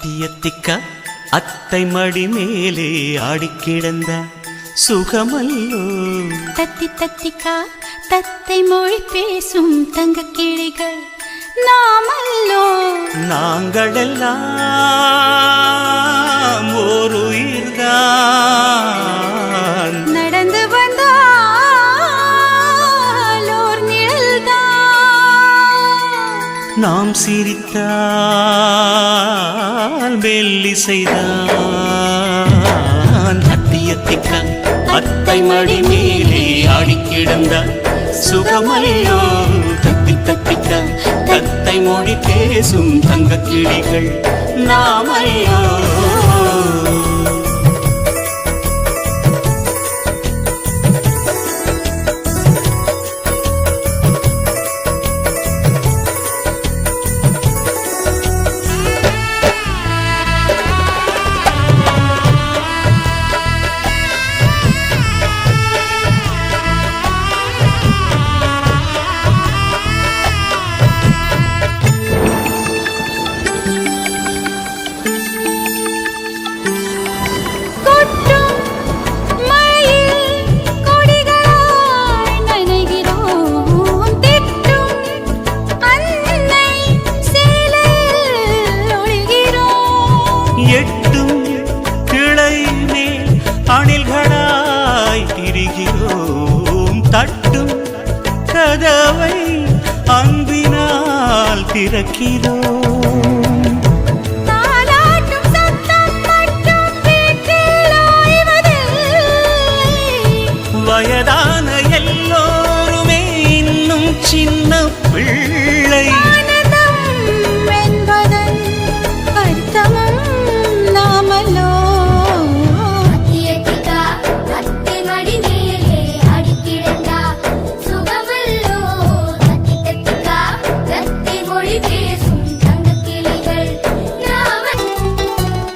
அத்தியத்திக்கா அத்தை மடி மேலே ஆடிக்கிடந்த சுகமல்லோ. தத்தி தத்திக்கா தத்தை மொழி பேசும் தங்க கிளிகள் நாமல்லோ. நாங்களெல்லாம் ஓர் உயிர்தான், நடந்து வந்தால் ஓர் நிழல்தான். நாம் சிரித்தால் மெல்லிசைதான். அத்தியத்திக்கா அத்தை மடி மேலே ஆடிக்கிடந்தார் சுகமல்லோ. தத்தி தத்திக்கா தத்தை மொழி பேசும் தங்க கிளிகள் நாமல்லோ. எட்டும் கிளை மேல் அணில்களாய் திரிகிறோம், தட்டும் கதவை அன்பினால் திறக்கிறோம். வயதான எல்லோருமே இன்னும் சின்ன பிள்ளை.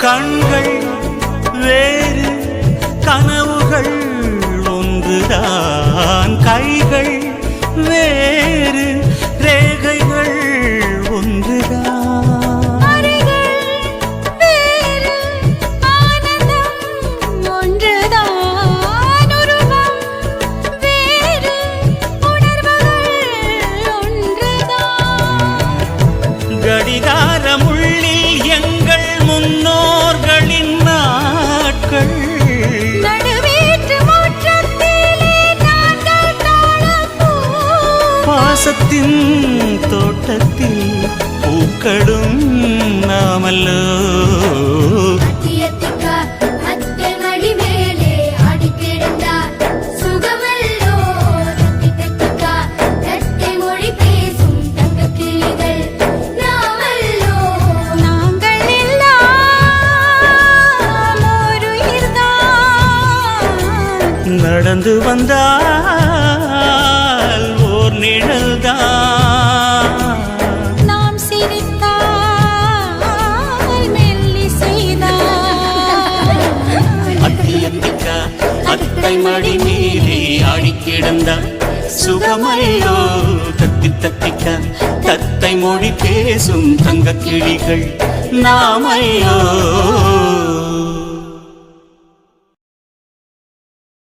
கண்கள் வேறு கனவுகள் ஒன்றுதான், கைகள் வேறு ரேகைகள் ஒன்றுதான். கடிகாரமுள்ளில் எங்கள் முன்னோர்களின் நாட்கள், பாசத்தின் தோட்டத்தில் பூக்களும் நாமல்லோ. நடந்து வந்தால் ஓர் நிழல்தான், நாம் சிரித்தால் மெல்லிசைதான். அத்தியத்திக்கா அத்தை மடி மேலே ஆடிக்கிடந்தார் சுகமல்லோ. தத்தி தத்திக்கா தத்தை மொழி பேசும் தங்க கிளிகள் நாமல்லோ.